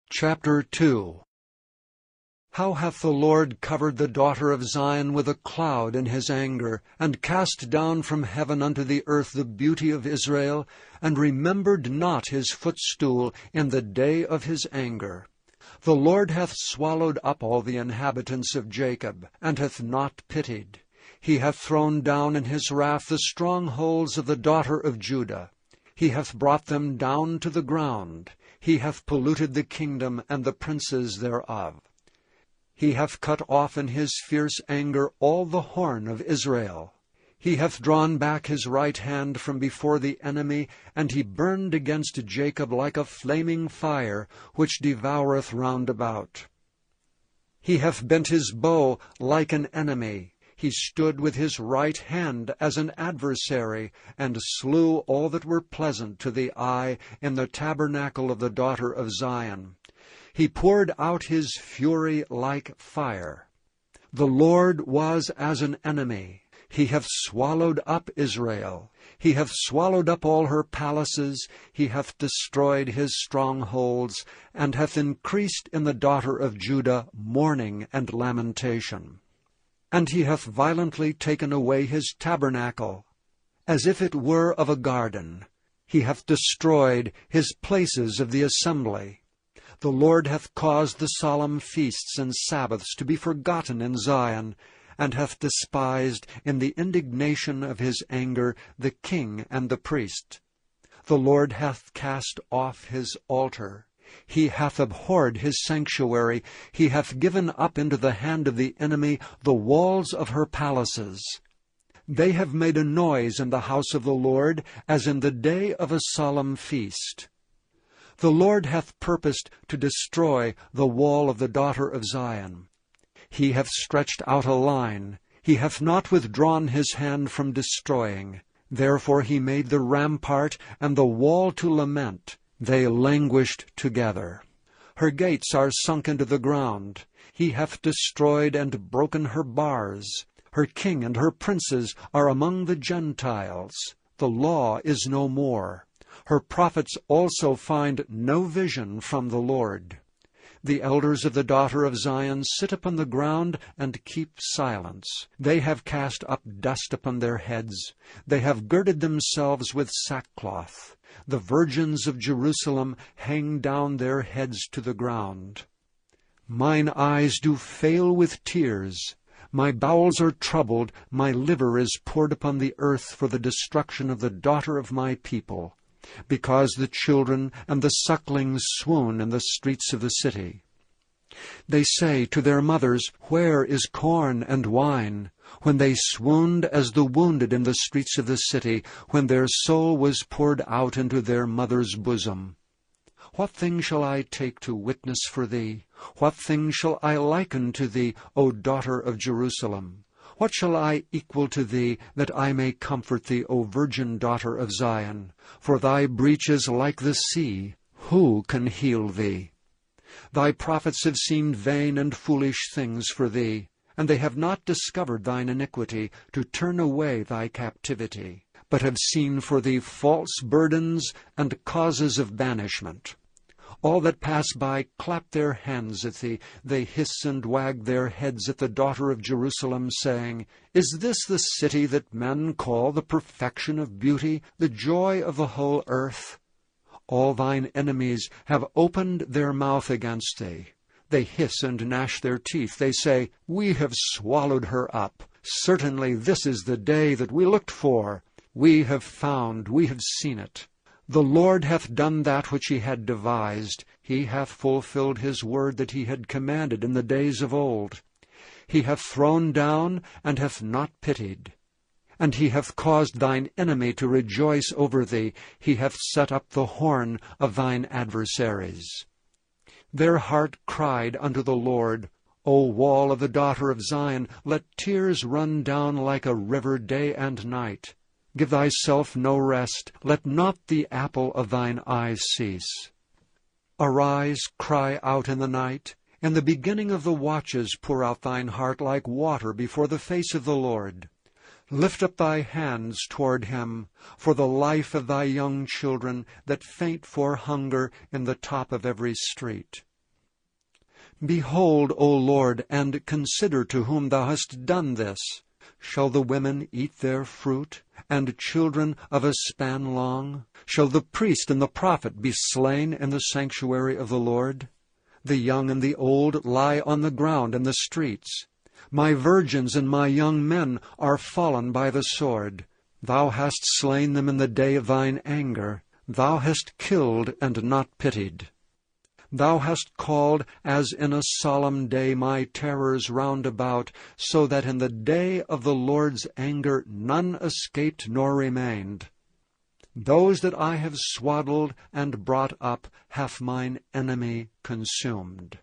Chapter 2. How hath the Lord covered the daughter of Zion with a cloud in his anger, and cast down from heaven unto the earth the beauty of Israel, and remembered not his footstool in the day of his anger. The Lord hath swallowed up all the inhabitants of Jacob, and hath not pitied. He hath thrown down in his wrath the strongholds of the daughter of Judah. He hath brought them down to the ground. He hath polluted the kingdom and the princes thereof. He hath cut off in his fierce anger all the horn of Israel. He hath drawn back his right hand from before the enemy, and he burned against Jacob like a flaming fire, which devoureth round about. He hath bent his bow like an enemy. He stood with his right hand as an adversary, and slew all that were pleasant to the eye in the tabernacle of the daughter of Zion. He poured out his fury like fire. The Lord was as an enemy. He hath swallowed up Israel. He hath swallowed up all her palaces. He hath destroyed his strongholds, and hath increased in the daughter of Judah mourning and lamentation. And he hath violently taken away his tabernacle, as if it were of a garden. He hath destroyed his places of the assembly. The Lord hath caused the solemn feasts and Sabbaths to be forgotten in Zion, and hath despised in the indignation of his anger the king and the priest. The Lord hath cast off his altar. He hath abhorred his sanctuary. He hath given up into the hand of the enemy the walls of her palaces. They have made a noise in the house of the Lord, as in the day of a solemn feast. The Lord hath purposed to destroy the wall of the daughter of Zion. He hath stretched out a line. He hath not withdrawn his hand from destroying. Therefore he made the rampart and the wall to lament. They languished together. Her gates are sunk into the ground. He hath destroyed and broken her bars. Her king and her princes are among the Gentiles. The law is no more. Her prophets also find no vision from the Lord. The elders of the daughter of Zion sit upon the ground and keep silence. They have cast up dust upon their heads. They have girded themselves with sackcloth. The virgins of Jerusalem hang down their heads to the ground. Mine eyes do fail with tears. My bowels are troubled. My liver is poured upon the earth for the destruction of the daughter of my people, because the children and the sucklings swoon in the streets of the city. They say to their mothers, Where is corn and wine? When they swooned as the wounded in the streets of the city, when their soul was poured out into their mother's bosom. What thing shall I take to witness for thee? What thing shall I liken to thee, O daughter of Jerusalem? What shall I equal to thee, that I may comfort thee, O virgin daughter of Zion? For thy breach is like the sea. Who can heal thee? Thy prophets have seen vain and foolish things for thee, and they have not discovered thine iniquity, to turn away thy captivity, but have seen for thee false burdens and causes of banishment. All that pass by clap their hands at thee. They hiss and wag their heads at the daughter of Jerusalem, saying, Is this the city that men call the perfection of beauty, the joy of the whole earth? All thine enemies have opened their mouth against thee. They hiss and gnash their teeth. They say, We have swallowed her up. Certainly this is the day that we looked for. We have found, we have seen it. The Lord hath done that which he had devised. He hath fulfilled his word that he had commanded in the days of old. He hath thrown down and hath not pitied. And he hath caused thine enemy to rejoice over thee. He hath set up the horn of thine adversaries. Their heart cried unto the Lord, O wall of the daughter of Zion, let tears run down like a river day and night. Give thyself no rest. Let not the apple of thine eyes cease. Arise, cry out in the night. In the beginning of the watches pour out thine heart like water before the face of the Lord. Lift up thy hands toward him, for the life of thy young children that faint for hunger in the top of every street. Behold, O Lord, and consider to whom thou hast done this. Shall the women eat their fruit, and children of a span long? Shall the priest and the prophet be slain in the sanctuary of the Lord? The young and the old lie on the ground in the streets. My virgins and my young men are fallen by the sword. Thou hast slain them in the day of thine anger. Thou hast killed and not pitied. Thou hast called, as in a solemn day, my terrors round about, so that in the day of the Lord's anger none escaped nor remained. Those that I have swaddled and brought up hath mine enemy consumed.